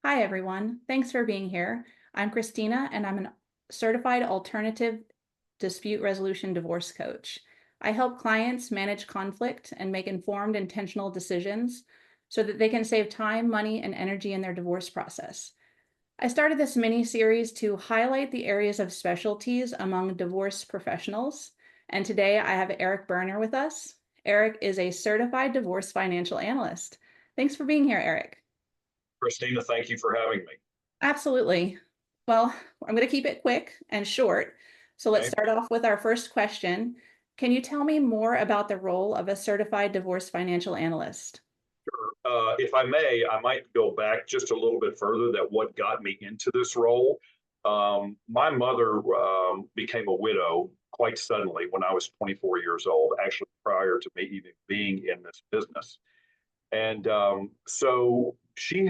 Hi, everyone. Thanks for being here. I'm Christina, and I'm a certified alternative dispute resolution divorce coach. I help clients manage conflict and make informed, intentional decisions so that they can save time, money, and energy in their divorce process. I started this mini series to highlight the areas of specialties among divorce professionals. And today I have Eric Berner with us. Eric is a certified divorce financial analyst. Thanks for being here, Eric. Christina, thank you for having me. Absolutely. Well, I'm going to keep it quick and short. So let's Okay. start off with our first question. Can you tell me more about the role of a certified divorce financial analyst? If I may, I might go back just a little bit further that what got me into this role. My mother became a widow quite suddenly when I was 24 years old, actually prior to me even being in this business. And so she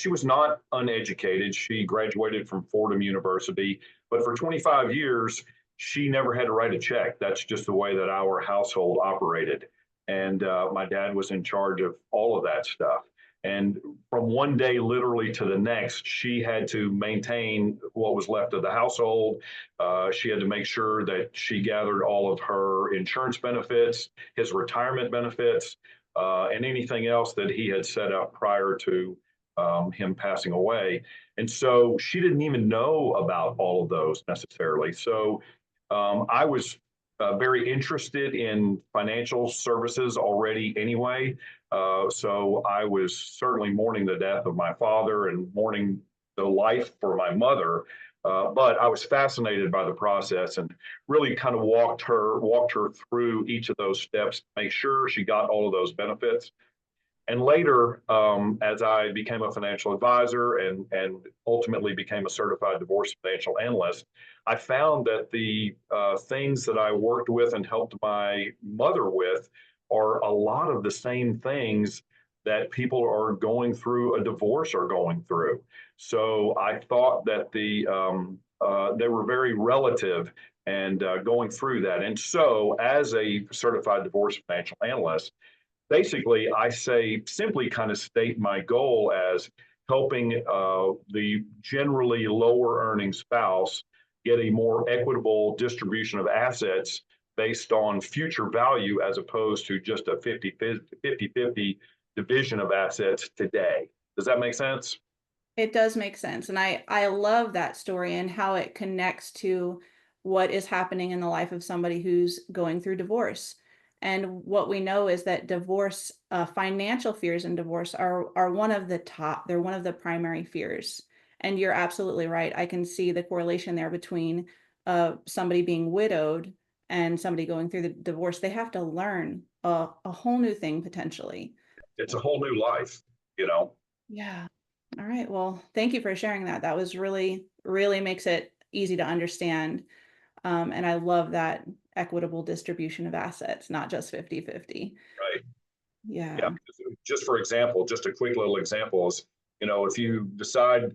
was not uneducated. She graduated from Fordham University, but for 25 years, she never had to write a check. That's just the way that our household operated. And my dad was in charge of all of that stuff. And from one day, literally to the next, she had to maintain what was left of the household. She had to make sure that she gathered all of her insurance benefits, his retirement benefits, and anything else that he had set up prior to him passing away. And so she didn't even know about all of those necessarily. So I was very interested in financial services already anyway. So I was certainly mourning the death of my father and mourning the life for my mother. But I was fascinated by the process and really kind of walked her through each of those steps to make sure she got all of those benefits. And later, as I became a financial advisor and ultimately became a certified divorce financial analyst, I found that the things that I worked with and helped my mother with are a lot of the same things that people are going through a divorce are going through. So I thought that they were very relative and going through that. And so, as a certified divorce financial analyst, basically, I say simply kind of state my goal as helping the generally lower earning spouse get a more equitable distribution of assets based on future value as opposed to just a 50-50 division of assets today. Does that make sense? It does make sense. And I love that story and how it connects to what is happening in the life of somebody who's going through divorce. And what we know is that divorce, financial fears in divorce are one of the top, they're one of the primary fears. And you're absolutely right. I can see the correlation there between somebody being widowed and somebody going through the divorce. They have to learn a whole new thing potentially. It's a whole new life, you know. Yeah. All right. Well, thank you for sharing that. That was really makes it easy to understand. And I love that equitable distribution of assets, not just 50-50. Right. Yeah. Yeah. Just for example, just a quick little example is, if you decide,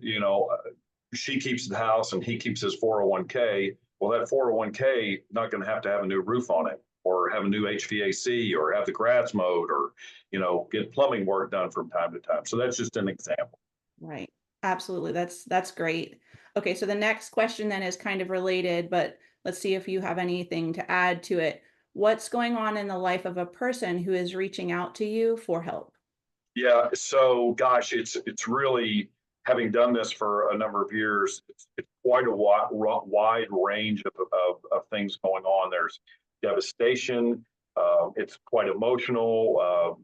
she keeps the house and he keeps his 401k, well, that 401k not going to have a new roof on it or have a new HVAC or have the grass mowed or, get plumbing work done from time to time. So that's just an example. Right. Absolutely. That's great. Okay, so the next question then is kind of related, but let's see if you have anything to add to it. What's going on in the life of a person who is reaching out to you for help? Yeah. So, gosh, it's really having done this for a number of years. It's quite a wide range of things going on. There's devastation. It's quite emotional.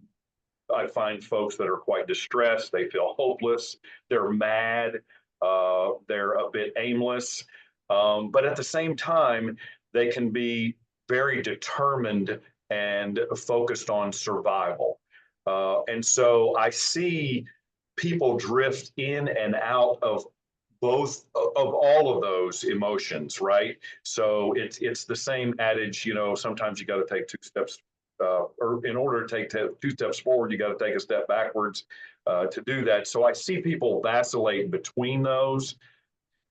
I find folks that are quite distressed. They feel hopeless. They're mad. They're a bit aimless. But at the same time, they can be very determined and focused on survival. And so I see people drift in and out of all of those emotions, right? So it's the same adage, sometimes you got to take two steps or in order to take two steps forward, you got to take a step backwards to do that. So I see people vacillate between those.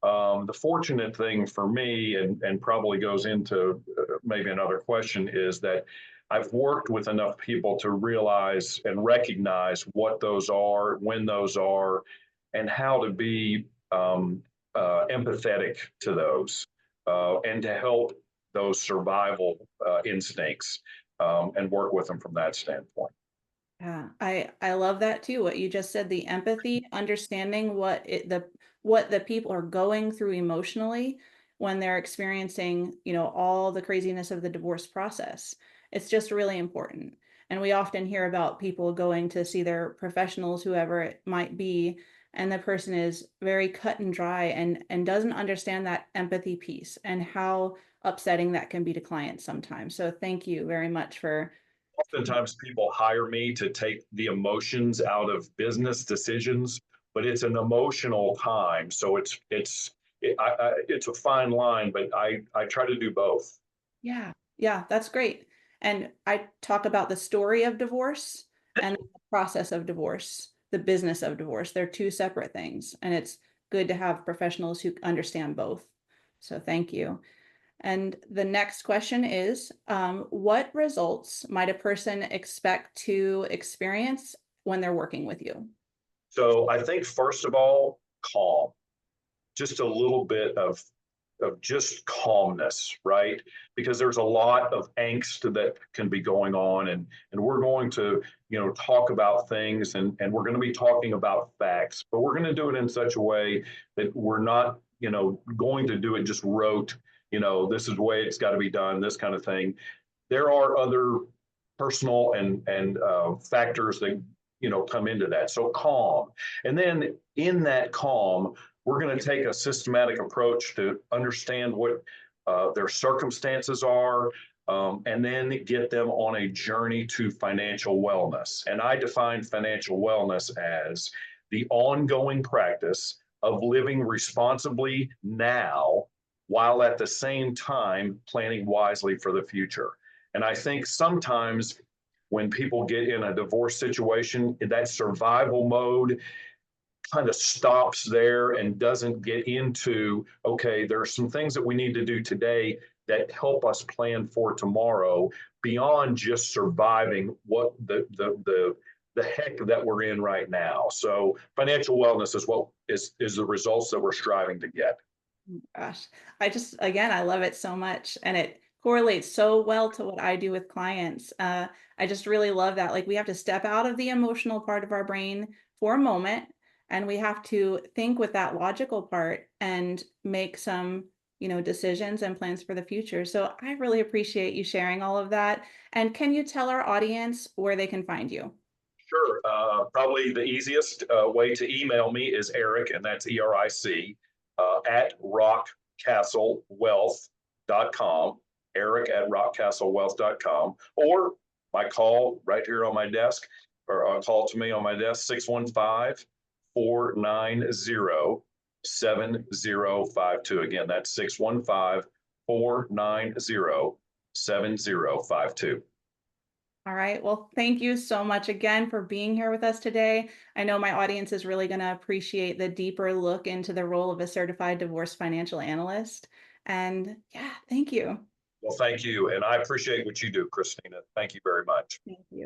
The fortunate thing for me, and probably goes into maybe another question, is that I've worked with enough people to realize and recognize what those are, when those are, and how to be empathetic to those and to help those survival instincts and work with them from that standpoint. Yeah, I love that too. What you just said, the empathy, understanding what the people are going through emotionally when they're experiencing, all the craziness of the divorce process. It's just really important. And we often hear about people going to see their professionals, whoever it might be, and the person is very cut and dry and doesn't understand that empathy piece and how upsetting that can be to clients sometimes. So thank you very much for Oftentimes people hire me to take the emotions out of business decisions, but it's an emotional time. So it's a fine line, but I try to do both. Yeah, yeah, that's great. And I talk about the story of divorce and the process of divorce, the business of divorce. They're two separate things, and it's good to have professionals who understand both. So thank you. And the next question is, what results might a person expect to experience when they're working with you? So I think first of all, calm, just a little bit of just calmness, right? Because there's a lot of angst that can be going on, and we're going to talk about things, and we're going to be talking about facts, but we're going to do it in such a way that we're not going to do it just rote. This is the way it's got to be done, this kind of thing. There are other personal and factors that come into that. So calm, and then in that calm, we're going to take a systematic approach to understand what their circumstances are, and then get them on a journey to financial wellness. And I define financial wellness as the ongoing practice of living responsibly now, while at the same time planning wisely for the future. And I think sometimes when people get in a divorce situation, that survival mode kind of stops there and doesn't get into, okay, there are some things that we need to do today that help us plan for tomorrow beyond just surviving what the heck that we're in right now. So financial wellness is what is the results that we're striving to get. Gosh, again, I love it so much. And it correlates so well to what I do with clients. I just really love that. Like, we have to step out of the emotional part of our brain for a moment, and we have to think with that logical part and make some, decisions and plans for the future. So I really appreciate you sharing all of that. And can you tell our audience where they can find you? Sure. Probably the easiest way to email me is Eric, and that's ERIC, at rockcastlewealth.com. Eric at rockcastlewealth.com. Or my call right here on my desk, or a call to me on my desk, 615-490-7052. Again, that's 615-490-7052. All right. Well, thank you so much again for being here with us today. I know my audience is really going to appreciate the deeper look into the role of a certified divorce financial analyst. And yeah, thank you. Well, thank you. And I appreciate what you do, Christina. Thank you very much. Thank you.